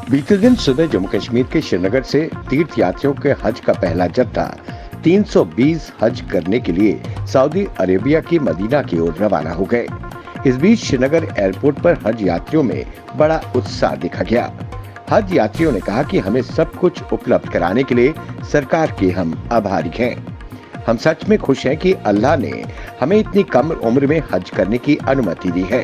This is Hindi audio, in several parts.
बीते दिन सुबह जम्मू कश्मीर के श्रीनगर से तीर्थ यात्रियों के हज का पहला जत्था 320 हज करने के लिए सऊदी अरेबिया की मदीना की ओर रवाना हो गए। इस बीच श्रीनगर एयरपोर्ट पर हज यात्रियों में बड़ा उत्साह देखा गया। हज यात्रियों ने कहा कि हमें सब कुछ उपलब्ध कराने के लिए सरकार के हम आभारी हैं। हम सच में खुश हैं कि अल्लाह ने हमें इतनी कम उम्र में हज करने की अनुमति दी है।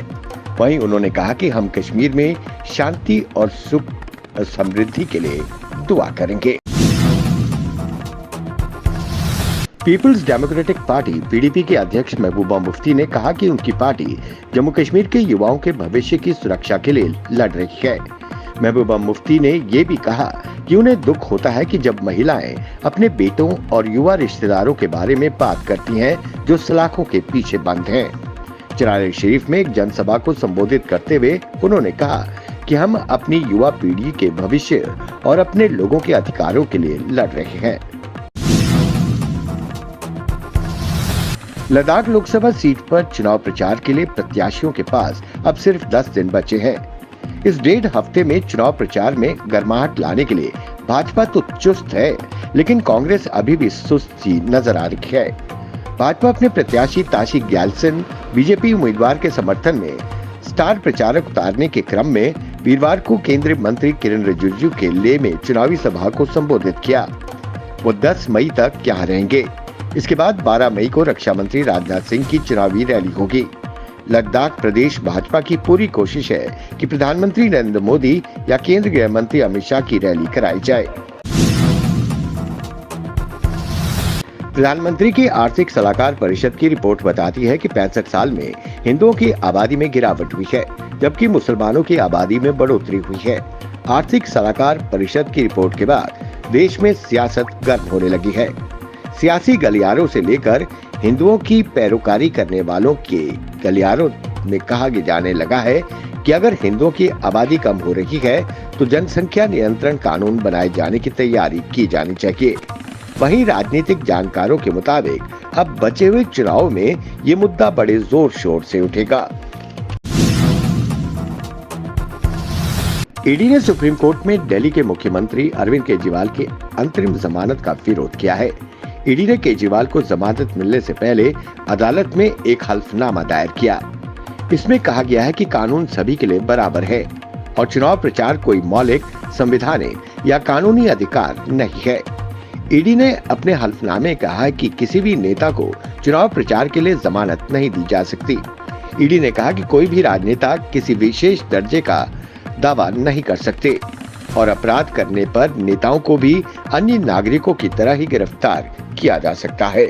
वहीं उन्होंने कहा कि हम कश्मीर में शांति और सुख और समृद्धि के लिए दुआ करेंगे। पीपल्स डेमोक्रेटिक पार्टी पीडीपी के अध्यक्ष महबूबा मुफ्ती ने कहा कि उनकी पार्टी जम्मू कश्मीर के युवाओं के भविष्य की सुरक्षा के लिए लड़ रही है। महबूबा मुफ्ती ने ये भी कहा कि उन्हें दुख होता है कि जब महिलाएं अपने बेटों और युवा रिश्तेदारों के बारे में बात करती हैं जो सलाखों के पीछे बंद हैं। चिराग शरीफ में एक जनसभा को संबोधित करते हुए उन्होंने कहा कि हम अपनी युवा पीढ़ी के भविष्य और अपने लोगों के अधिकारों के लिए लड़ रहे हैं। लद्दाख लोकसभा सीट पर चुनाव प्रचार के लिए प्रत्याशियों के पास अब सिर्फ 10 दिन बचे हैं। इस 1.5 हफ्ते में चुनाव प्रचार में गर्माहट लाने के लिए भाजपा तो चुस्त है, लेकिन कांग्रेस अभी भी सुस्त सी नजर आ रही है। भाजपा अपने प्रत्याशी ताशी ग्याल्सन बीजेपी उम्मीदवार के समर्थन में स्टार प्रचारक उतारने के क्रम में वीरवार को केंद्रीय मंत्री किरेन रिजिजू के लेह में चुनावी सभा को संबोधित किया। वो 10 मई तक यहाँ रहेंगे। इसके बाद 12 मई को रक्षा मंत्री राजनाथ सिंह की चुनावी रैली होगी। लद्दाख प्रदेश भाजपा की पूरी कोशिश है कि प्रधानमंत्री नरेंद्र मोदी या केंद्रीय गृह मंत्री अमित शाह की रैली कराई जाए। प्रधानमंत्री की आर्थिक सलाहकार परिषद की रिपोर्ट बताती है कि 65 साल में हिंदुओं की आबादी में गिरावट हुई है, जबकि मुसलमानों की आबादी में बढ़ोतरी हुई है। आर्थिक सलाहकार परिषद की रिपोर्ट के बाद देश में सियासत गर्म होने लगी है। सियासी गलियारों से लेकर हिंदुओं की पैरोकारी करने वालों के गलियारों में कहा जाने लगा है कि अगर हिंदुओं की आबादी कम हो रही है तो जनसंख्या नियंत्रण कानून बनाए जाने की तैयारी की जानी चाहिए। वहीं राजनीतिक जानकारों के मुताबिक अब बचे हुए चुनाव में ये मुद्दा बड़े जोर शोर से उठेगा। ईडी ने सुप्रीम कोर्ट में दिल्ली के मुख्यमंत्री अरविंद केजरीवाल की अंतरिम जमानत का विरोध किया है। ईडी ने केजरीवाल को जमानत मिलने से पहले अदालत में एक हल्फनामा दायर किया। इसमें कहा गया है कि कानून सभी के लिए बराबर है और चुनाव प्रचार कोई मौलिक, संवैधानिक या कानूनी अधिकार नहीं है। ईडी ने अपने हल्फनामे में कहा है कि किसी भी नेता को चुनाव प्रचार के लिए जमानत नहीं दी जा सकती। ईडी ने कहा कि कोई भी राजनेता किसी विशेष दर्जे का दावा नहीं कर सकते और अपराध करने पर नेताओं को भी अन्य नागरिकों की तरह ही गिरफ्तार किया जा सकता है।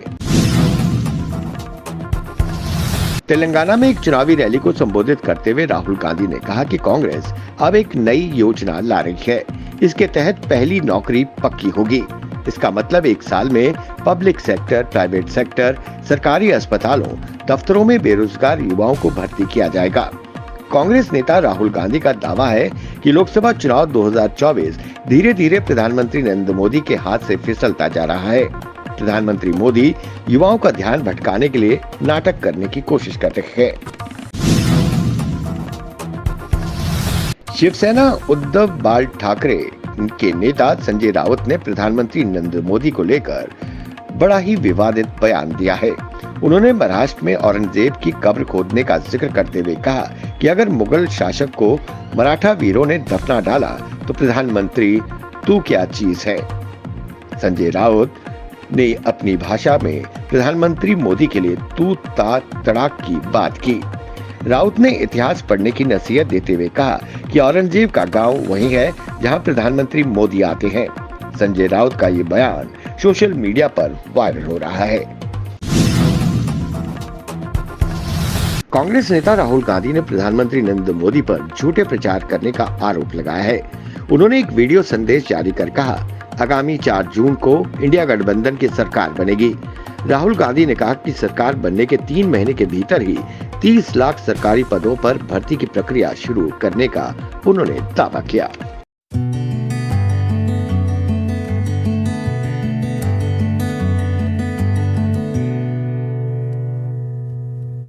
तेलंगाना में एक चुनावी रैली को संबोधित करते हुए राहुल गांधी ने कहा कि कांग्रेस अब एक नई योजना ला रही है। इसके तहत पहली नौकरी पक्की होगी। इसका मतलब 1 साल में पब्लिक सेक्टर, प्राइवेट सेक्टर, सरकारी अस्पतालों, दफ्तरों में बेरोजगार युवाओं को भर्ती किया जाएगा। कांग्रेस नेता राहुल गांधी का दावा है कि लोकसभा चुनाव 2024 धीरे धीरे प्रधानमंत्री नरेंद्र मोदी के हाथ से फिसलता जा रहा है। प्रधानमंत्री मोदी युवाओं का ध्यान भटकाने के लिए नाटक करने की कोशिश कर रहे हैं। शिवसेना उद्धव बाल ठाकरे के नेता संजय राउत ने प्रधानमंत्री नरेंद्र मोदी को लेकर बड़ा ही विवादित बयान दिया है। उन्होंने महाराष्ट्र में औरंगजेब की कब्र खोदने का जिक्र करते हुए कहा कि अगर मुगल शासक को मराठा वीरों ने दफना डाला तो प्रधानमंत्री तू क्या चीज है। संजय राउत ने अपनी भाषा में प्रधानमंत्री मोदी के लिए तू ता तड़ाक की बात की। राउत ने इतिहास पढ़ने की नसीहत देते हुए कहा कि औरंगजेब का गांव वही है जहां प्रधानमंत्री मोदी आते हैं। संजय राउत का ये बयान सोशल मीडिया पर वायरल हो रहा है। कांग्रेस नेता राहुल गांधी ने प्रधानमंत्री नरेंद्र मोदी पर झूठे प्रचार करने का आरोप लगाया है। उन्होंने एक वीडियो संदेश जारी कर कहा, आगामी 4 जून को इंडिया गठबंधन की सरकार बनेगी। राहुल गांधी ने कहा कि सरकार बनने के 3 महीने के भीतर ही 30 लाख सरकारी पदों पर भर्ती की प्रक्रिया शुरू करने का उन्होंने दावा किया।